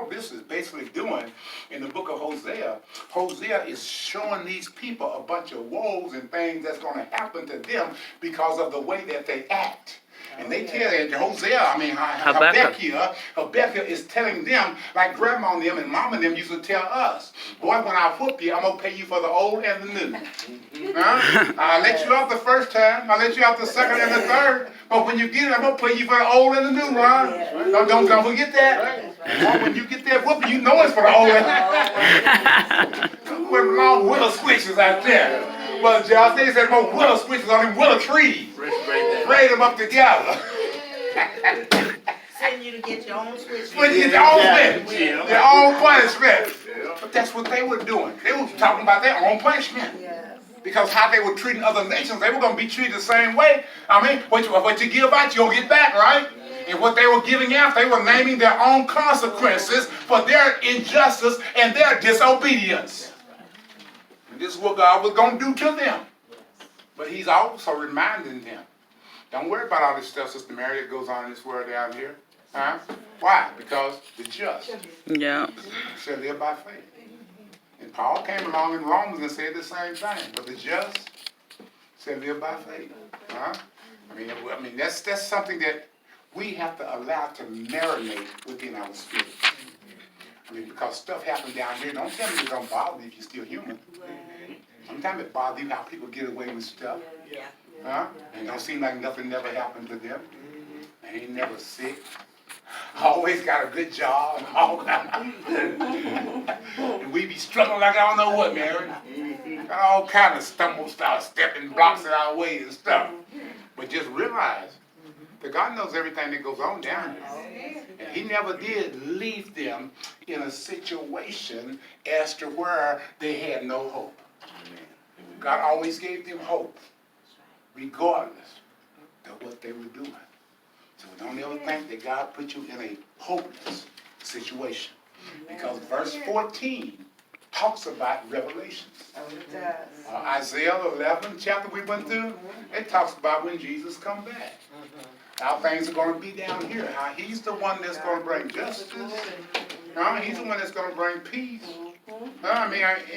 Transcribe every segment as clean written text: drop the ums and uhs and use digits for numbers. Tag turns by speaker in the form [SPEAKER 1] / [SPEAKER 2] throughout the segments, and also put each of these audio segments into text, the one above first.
[SPEAKER 1] all this is basically doing in the book of Hosea, Hosea is showing these people a bunch of woes and things that's going to happen to them because of the way that they act. And they tell that Hosea, Habukkuk is telling them, like grandma and them and mama and them used to tell us, boy, when I whoop you, I'm going to pay you for the old and the new. I'll let you out the first time, I'll let you out the second and the third, but when you get it, I'm going to pay you for the old and the new, Ron. Don't forget that. When you get that whooping, you know it's for the old and the new. With long willow switches out there. Well, Josh, they said more willow switches on them willow trees. Braid them up together.
[SPEAKER 2] Send you to get your own switch.
[SPEAKER 1] Get your own switch. Their own punishment. But that's what they were doing. They were talking about their own punishment.
[SPEAKER 2] Yes.
[SPEAKER 1] Because how they were treating other nations, they were going to be treated the same way. I mean, what you give out, you'll get back, right? And what they were giving out, they were naming their own consequences for their injustice and their disobedience. And this is what God was going to do to them. But he's also reminding them, don't worry about all this stuff, Sister Mary, that goes on in this world down here. Huh? Why? Because the just shall live by faith. And Paul came along in Romans and said the same thing. But the just shall live by faith. Huh? I mean, that's something that we have to allow to marinate within our spirit. I mean, because stuff happens down here. Don't tell me it don't bother you if you're still human. Sometimes it bothers you how people get away with stuff. Huh? And don't seem like nothing never happened to them. They ain't never sick. Always got a good job. And we be struggling like I don't know what, Mary. Got all kind of stepping blocks in our way and stuff. But just realize that God knows everything that goes on down here. And he never did leave them in a situation as to where they had no hope. God always gave them hope, regardless of what they were doing. So don't ever think that God put you in a hopeless situation. Because verse 14 talks about revelations. Isaiah 11 chapter we went through, it talks about when Jesus come back. How things are going to be down here. How he's the one that's going to bring justice. He's the one that's going to bring peace.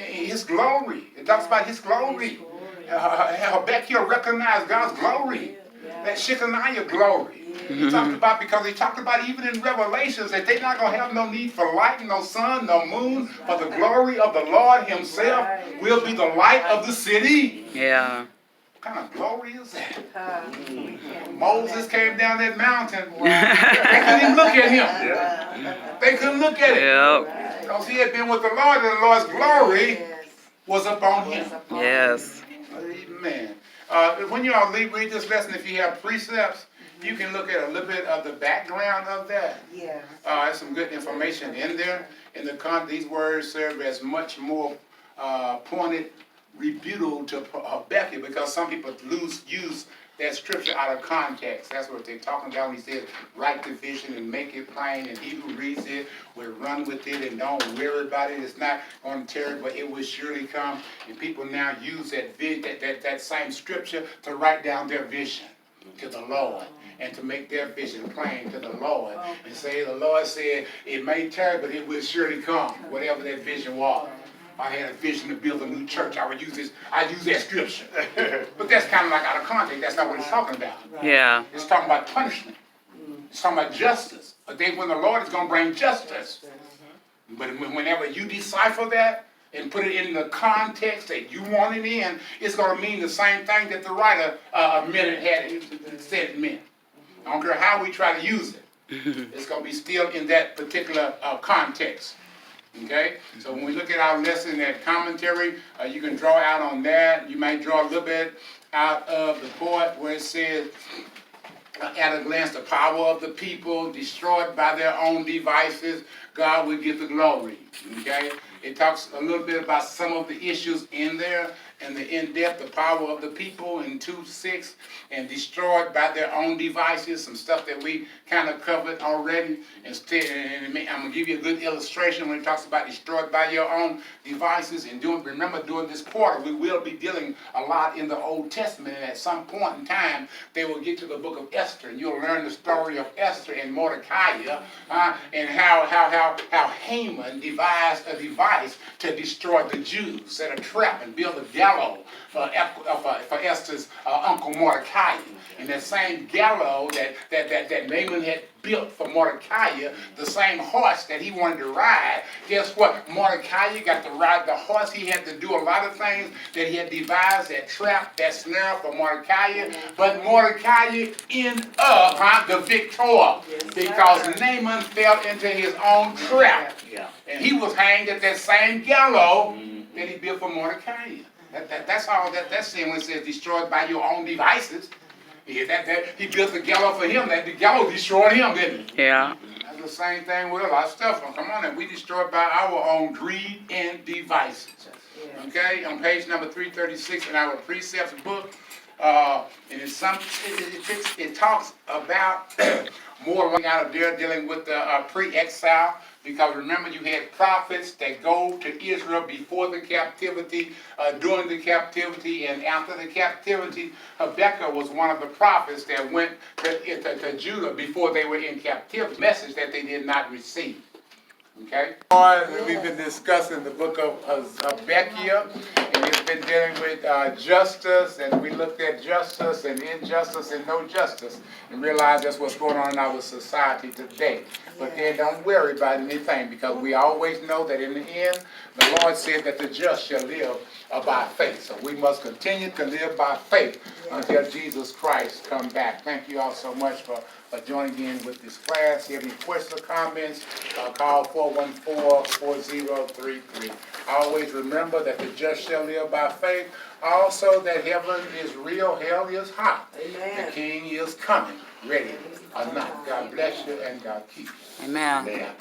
[SPEAKER 1] His glory. It talks about his glory. Habakkuk recognized God's glory. That Shekinah glory. He talked about, because he talked about even in Revelations that they're not going to have no need for light, no sun, no moon, but the glory of the Lord himself will be the light of the city.
[SPEAKER 3] Yeah.
[SPEAKER 1] What kind of glory is that? Moses came down that mountain. They couldn't even look at him. They couldn't look at him. Because he had been with the Lord, and the Lord's glory was upon him.
[SPEAKER 3] Yes.
[SPEAKER 1] Amen. When you all read this lesson, if you have precepts, you can look at a little bit of the background of that. There's some good information in there. These words serve as much more pointed rebuttal to Habakkuk, because some people use that scripture out of context. That's what they're talking about when he says, write the vision and make it plain, and he who reads it will run with it and don't worry about it. It's not going to tarry, but it will surely come. And people now use that same scripture to write down their vision to the Lord, and to make their vision plain to the Lord. And say, the Lord said, it may tarry, but it will surely come, whatever that vision was. I had a vision to build a new church. I use that scripture. But that's kind of like out of context. That's not what it's talking about.
[SPEAKER 3] Yeah.
[SPEAKER 1] It's talking about punishment. It's talking about justice. But then when the Lord is going to bring justice. But whenever you decipher that and put it in the context that you want it in, it's going to mean the same thing that the writer said it meant. I don't care how we try to use it. It's going to be still in that particular context. Okay, so when we look at our lesson at commentary, you can draw out on that. You might draw a little bit out of the part where it says, at a glance, the power of the people destroyed by their own devices, God will give the glory. Okay, it talks a little bit about some of the issues in there, and the in-depth, the power of the people in 2:6, and destroyed by their own devices, some stuff that we kind of covered already. Instead, and I'm going to give you a good illustration when it talks about destroyed by your own devices. And remember, during this quarter, we will be dealing a lot in the Old Testament, and at some point in time, they will get to the book of Esther, and you'll learn the story of Esther and Mordecai, and how Haman devised a device to destroy the Jews, set a trap and build a gallows for Esther's uncle Mordecai. And that same gallows that Naaman had built for Mordecai, the same horse that he wanted to ride, guess what? Mordecai got to ride the horse. He had to do a lot of things that he had devised, that trap, that snare for Mordecai. But Mordecai ended up the victor, because Naaman fell into his own trap. And he was hanged at that same gallows that he built for Mordecai. That's all that sin when it says destroyed by your own devices. Yeah, he built the gallows for him. The gallows destroyed him, didn't it?
[SPEAKER 2] Yeah.
[SPEAKER 1] That's the same thing with a lot of stuff. Come on, and we destroyed by our own greed and devices. Okay, on page number 336 in our precepts book, and it talks about more out of there dealing with the pre-exile. Because remember, you had prophets that go to Israel before the captivity, during the captivity, and after the captivity. Habakkuk was one of the prophets that went to Judah before they were in captivity. Message that they did not receive. Okay? We've been discussing the book of Habakkuk, and it's been dealing with justice, and we looked at justice and injustice and no justice, and realized that's what's going on in our society today. But then don't worry about anything, because we always know that in the end, the Lord said that the just shall live by faith. So we must continue to live by faith until Jesus Christ comes back. Thank you all so much for joining in with this class. If you have any questions or comments, call 414-4033. Always remember that the just shall live by faith. Also that heaven is real, hell is hot. Amen. The King is coming, ready or not. God bless you and God keep you.
[SPEAKER 2] Amen.
[SPEAKER 1] Amen.